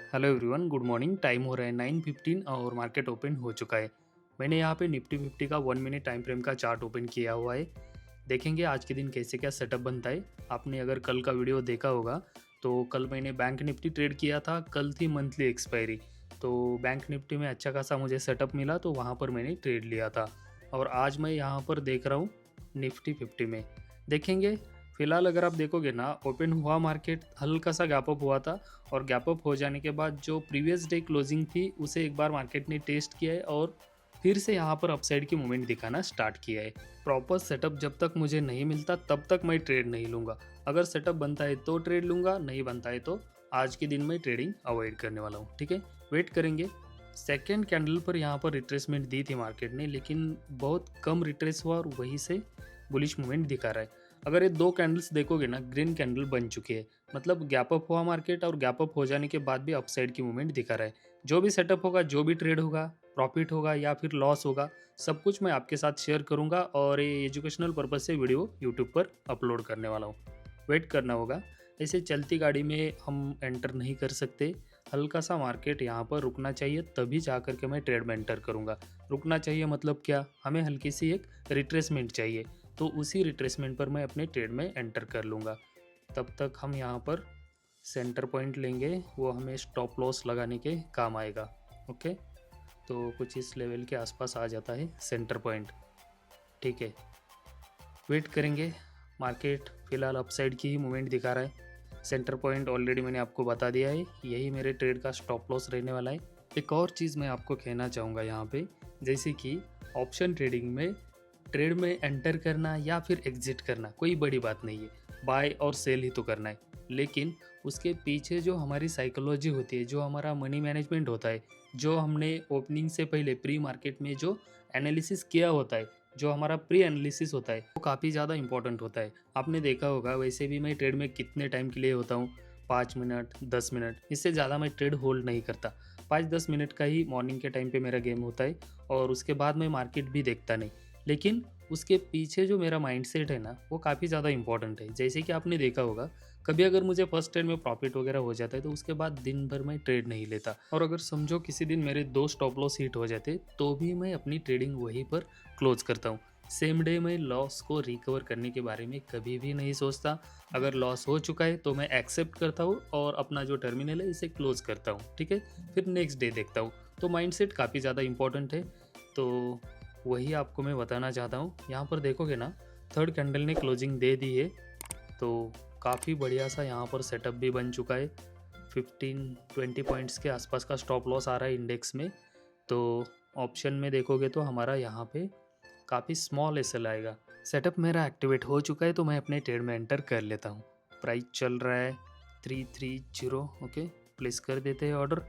Hello everyone, good morning. Time हो रहा है 9:15 और मार्केट ओपन हो चुका है। मैंने यहाँ पे निफ्टी 50 का 1 मिनट टाइम फ्रेम का चार्ट ओपन किया हुआ है। देखेंगे आज के दिन कैसे क्या सेटअप बनता है। आपने अगर कल का वीडियो देखा होगा तो कल मैंने बैंक निफ्टी ट्रेड किया था। कल थी मंथली एक्सपायरी, तो बैंक निफ्टी में अच्छा खासा मुझे सेटअप मिला, तो वहाँ पर मैंने ट्रेड लिया था। और आज मैं यहाँ पर देख रहा हूँ निफ्टी 50 में। देखेंगे फिलहाल अगर आप देखोगे ना, ओपन हुआ मार्केट हल्का सा गैप अप हुआ था और गैप अप हो जाने के बाद जो प्रीवियस डे क्लोजिंग थी उसे एक बार मार्केट ने टेस्ट किया है और फिर से यहाँ पर अपसाइड की मूवमेंट दिखाना स्टार्ट किया है। प्रॉपर सेटअप जब तक मुझे नहीं मिलता तब तक मैं ट्रेड नहीं लूँगा। अगर सेटअप बनता है तो ट्रेड लूँगा, नहीं बनता है तो आज के दिन में ट्रेडिंग अवॉइड करने वाला हूँ। ठीक है, वेट करेंगे। सेकेंड कैंडल पर यहाँ पर रिट्रेसमेंट दी थी मार्केट ने, लेकिन बहुत कम रिट्रेस हुआ और वहीं से बुलिश मूवमेंट दिखा रहा है। अगर ये दो कैंडल्स देखोगे ना, ग्रीन कैंडल बन चुकी है, मतलब गैप अप हुआ मार्केट और गैप अप हो जाने के बाद भी अपसाइड की मूवमेंट दिखा रहा है। जो भी सेटअप होगा, जो भी ट्रेड होगा, प्रॉफिट होगा या फिर लॉस होगा, सब कुछ मैं आपके साथ शेयर करूंगा और ये एजुकेशनल पर्पज से वीडियो यूट्यूब पर अपलोड करने वाला हूँ। वेट करना होगा। ऐसे चलती गाड़ी में हम एंटर नहीं कर सकते। हल्का सा मार्केट यहाँ पर रुकना चाहिए, तभी जा कर के मैं ट्रेड में एंटर करूँगा। रुकना चाहिए मतलब क्या, हमें हल्की सी एक रिट्रेसमेंट चाहिए, तो उसी रिट्रेसमेंट पर मैं अपने ट्रेड में एंटर कर लूँगा। तब तक हम यहाँ पर सेंटर पॉइंट लेंगे, वो हमें स्टॉप लॉस लगाने के काम आएगा। ओके, तो कुछ इस लेवल के आसपास आ जाता है सेंटर पॉइंट। ठीक है, वेट करेंगे। मार्केट फ़िलहाल अपसाइड की ही मूवमेंट दिखा रहा है। सेंटर पॉइंट ऑलरेडी मैंने आपको बता दिया है, यही मेरे ट्रेड का स्टॉप लॉस रहने वाला है। एक और चीज़ मैं आपको कहना चाहूँगा यहाँ पे, जैसे कि ऑप्शन ट्रेडिंग में ट्रेड में एंटर करना या फिर एग्जिट करना कोई बड़ी बात नहीं है, बाय और सेल ही तो करना है। लेकिन उसके पीछे जो हमारी साइकोलॉजी होती है, जो हमारा मनी मैनेजमेंट होता है, जो हमने ओपनिंग से पहले प्री मार्केट में जो एनालिसिस किया होता है, जो हमारा प्री एनालिसिस होता है, वो काफ़ी ज़्यादा इंपॉर्टेंट होता है। आपने देखा होगा, वैसे भी मैं ट्रेड में कितने टाइम के लिए होता हूँ, 5 मिनट 10 मिनट, इससे ज़्यादा मैं ट्रेड होल्ड नहीं करता। 5-10 मिनट का ही मॉर्निंग के टाइम पे मेरा गेम होता है और उसके बाद मैं मार्केट भी देखता नहीं। लेकिन उसके पीछे जो मेरा माइंडसेट है ना, वो काफ़ी ज़्यादा इंपॉर्टेंट है। जैसे कि आपने देखा होगा, कभी अगर मुझे फर्स्ट ट्रेड में प्रॉफिट वगैरह हो जाता है तो उसके बाद दिन भर मैं ट्रेड नहीं लेता। और अगर समझो किसी दिन मेरे 2 स्टॉप लॉस हिट हो जाते तो भी मैं अपनी ट्रेडिंग वहीं पर क्लोज करता हूँ। सेम डे में लॉस को रिकवर करने के बारे में कभी भी नहीं सोचता। अगर लॉस हो चुका है तो मैं एक्सेप्ट करता हूँ और अपना जो टर्मिनल है इसे क्लोज करता हूँ। ठीक है, फिर नेक्स्ट डे देखता हूँ। तो माइंडसेट काफ़ी ज़्यादा इंपॉर्टेंट है, तो वही आपको मैं बताना चाहता हूँ। यहाँ पर देखोगे ना, थर्ड कैंडल ने क्लोजिंग दे दी है, तो काफ़ी बढ़िया सा यहाँ पर सेटअप भी बन चुका है। 15-20 पॉइंट्स के आसपास का स्टॉप लॉस आ रहा है इंडेक्स में। तो ऑप्शन में देखोगे तो हमारा यहाँ पे काफ़ी स्मॉल एसएल आएगा। सेटअप मेरा एक्टिवेट हो चुका है, तो मैं अपने ट्रेड में एंटर कर लेता हूँ। प्राइस चल रहा है 330। ओके, प्लेस कर देते हैं ऑर्डर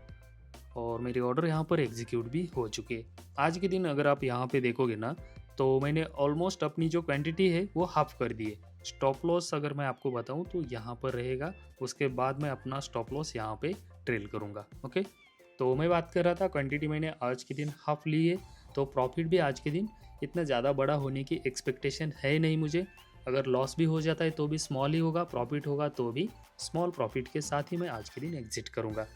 और मेरी ऑर्डर यहाँ पर एग्जीक्यूट भी हो चुकी है। आज के दिन अगर आप यहाँ पे देखोगे ना, तो मैंने ऑलमोस्ट अपनी जो क्वांटिटी है वो हाफ कर दी है। स्टॉप लॉस अगर मैं आपको बताऊँ तो यहाँ पर रहेगा, उसके बाद मैं अपना स्टॉप लॉस यहाँ पे ट्रेल करूँगा। ओके, तो मैं बात कर रहा था क्वांटिटी मैंने आज के दिन हाफ ली है, तो प्रॉफिट भी आज के दिन इतना ज़्यादा बड़ा होने की एक्सपेक्टेशन है नहीं मुझे। अगर लॉस भी हो जाता है तो भी स्मॉल ही होगा, प्रॉफिट होगा तो भी स्मॉल प्रॉफिट के साथ ही मैं आज के दिन एग्जिट करूँगा।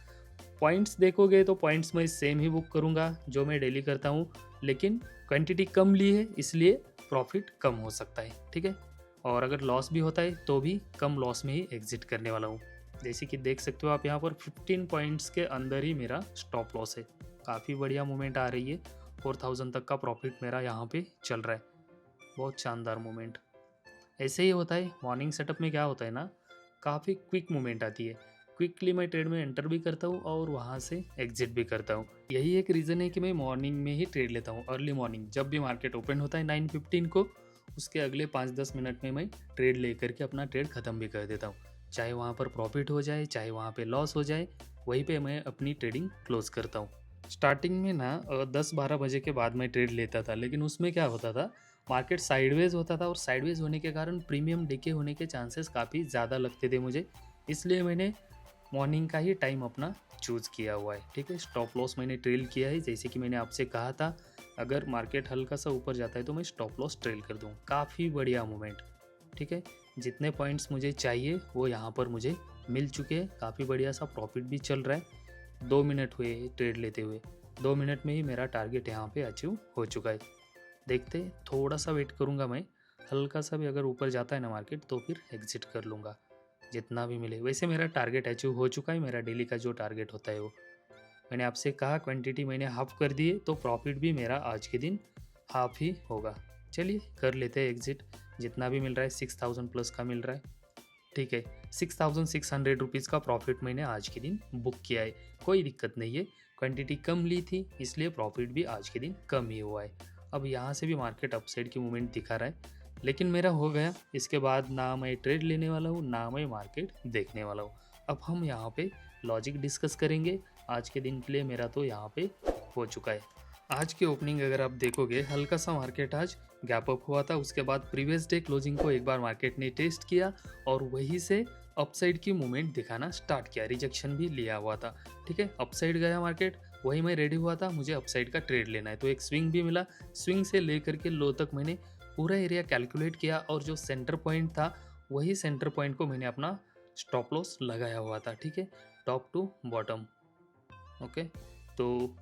पॉइंट्स देखोगे तो पॉइंट्स मैं सेम ही बुक करूँगा जो मैं डेली करता हूँ, लेकिन क्वांटिटी कम ली है इसलिए प्रॉफिट कम हो सकता है। ठीक है, और अगर लॉस भी होता है तो भी कम लॉस में ही एग्जिट करने वाला हूँ। जैसे कि देख सकते हो आप, यहाँ पर 15 पॉइंट्स के अंदर ही मेरा स्टॉप लॉस है। काफ़ी बढ़िया मूवमेंट आ रही है, 4000 तक का प्रॉफिट मेरा यहाँ पे चल रहा है। बहुत शानदार मूवमेंट। ऐसे ही होता है मॉर्निंग सेटअप में। क्या होता है ना, काफ़ी क्विक मूवमेंट आती है। क्विकली मैं ट्रेड में एंटर भी करता हूँ और वहाँ से एग्जिट भी करता हूँ। यही एक रीज़न है कि मैं मॉर्निंग में ही ट्रेड लेता हूँ। अर्ली मॉर्निंग जब भी मार्केट ओपन होता है 9:15 को, उसके अगले 5-10 मिनट में मैं ट्रेड लेकर के अपना ट्रेड ख़त्म भी कर देता हूँ। चाहे वहाँ पर प्रॉफिट हो जाए, चाहे वहाँ पे लॉस हो जाए, वहीं पे मैं अपनी ट्रेडिंग क्लोज करता हूँ। स्टार्टिंग में ना 10-12 बजे के बाद मैं ट्रेड लेता था, लेकिन उसमें क्या होता था, मार्केट साइडवेज होता था और साइडवेज होने के कारण प्रीमियम डीके होने के चांसेस काफ़ी ज़्यादा लगते थे मुझे। इसलिए मैंने मॉर्निंग का ही टाइम अपना चूज़ किया हुआ है। ठीक है, स्टॉप लॉस मैंने ट्रेल किया है, जैसे कि मैंने आपसे कहा था, अगर मार्केट हल्का सा ऊपर जाता है तो मैं स्टॉप लॉस ट्रेल कर दूँ। काफ़ी बढ़िया मूवमेंट। ठीक है, जितने पॉइंट्स मुझे चाहिए वो यहाँ पर मुझे मिल चुके हैं। काफ़ी बढ़िया सा प्रॉफिट भी चल रहा है। 2 मिनट हुए ट्रेड लेते हुए, 2 मिनट में ही मेरा टारगेट यहाँ पे अचीव हो चुका है। देखते थोड़ा सा वेट करूँगा मैं, हल्का सा भी अगर ऊपर जाता है ना मार्केट तो फिर एग्जिट कर लूँगा, जितना भी मिले। वैसे मेरा टारगेट अचीव हो चुका है, मेरा डेली का जो टारगेट होता है वो। मैंने आपसे कहा क्वांटिटी मैंने हाफ कर दी है, तो प्रॉफिट भी मेरा आज के दिन हाफ ही होगा। चलिए कर लेते हैं एग्जिट। जितना भी मिल रहा है 6000 प्लस का मिल रहा है, ठीक है। 6600 रुपीज़ का प्रॉफिट मैंने आज के दिन बुक किया है, कोई दिक्कत नहीं है। क्वांटिटी कम ली थी इसलिए प्रॉफिट भी आज के दिन कम ही हुआ है। अब यहाँ से भी मार्केट अपसाइड की मूवमेंट दिखा रहा है, लेकिन मेरा हो गया। इसके बाद ना मैं ट्रेड लेने वाला हूँ ना मैं मार्केट देखने वाला हूँ। अब हम यहाँ पे लॉजिक डिस्कस करेंगे। आज के दिन के लिए मेरा तो यहाँ पे हो चुका है। आज की ओपनिंग अगर आप देखोगे, हल्का सा मार्केट आज गैप अप हुआ था। उसके बाद प्रीवियस डे क्लोजिंग को एक बार मार्केट ने टेस्ट किया और वहीं से अपसाइड की मूवमेंट दिखाना स्टार्ट किया। रिजेक्शन भी लिया हुआ था, ठीक है। अपसाइड गया मार्केट, वही मैं रेडी हुआ था, मुझे अपसाइड का ट्रेड लेना है, तो एक स्विंग भी मिला। स्विंग से लेकर के लो तक मैंने पूरा एरिया कैलकुलेट किया और जो सेंटर पॉइंट था वही सेंटर पॉइंट को मैंने अपना स्टॉप लॉस लगाया हुआ था, ठीक है, टॉप टू बॉटम। ओके, तो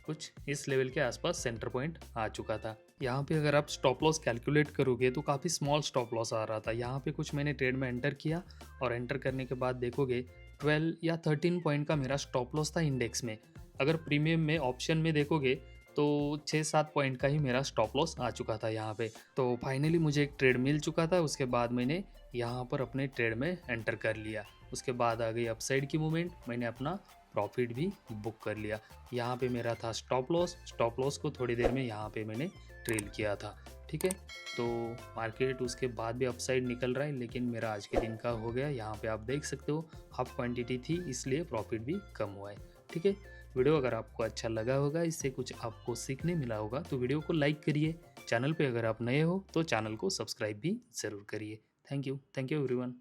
कुछ इस लेवल के आसपास सेंटर पॉइंट आ चुका था। यहाँ पे अगर आप स्टॉप लॉस कैलकुलेट करोगे तो काफ़ी स्मॉल स्टॉप लॉस आ रहा था। यहाँ पे कुछ मैंने ट्रेड में एंटर किया और एंटर करने के बाद देखोगे 12 या 13 पॉइंट का मेरा स्टॉप लॉस था इंडेक्स में। अगर प्रीमियम में ऑप्शन में देखोगे तो 6-7 पॉइंट का ही मेरा स्टॉप लॉस आ चुका था यहाँ पे। तो फाइनली मुझे एक ट्रेड मिल चुका था। उसके बाद मैंने यहाँ पर अपने ट्रेड में एंटर कर लिया। उसके बाद आ गई अपसाइड की मूवमेंट, मैंने अपना प्रॉफिट भी बुक कर लिया। यहाँ पे मेरा था स्टॉप लॉस को थोड़ी देर में यहाँ पे मैंने ट्रेल किया था, ठीक है। तो मार्केट उसके बाद भी अपसाइड निकल रहा है, लेकिन मेरा आज के दिन का हो गया। यहाँ पे आप देख सकते हो हाफ क्वांटिटी थी इसलिए प्रॉफिट भी कम हुआ है, ठीक है। वीडियो अगर आपको अच्छा लगा होगा, इससे कुछ आपको सीखने मिला होगा, तो वीडियो को लाइक करिए। चैनल पे अगर आप नए हो तो चैनल को सब्सक्राइब भी ज़रूर करिए। Thank you everyone.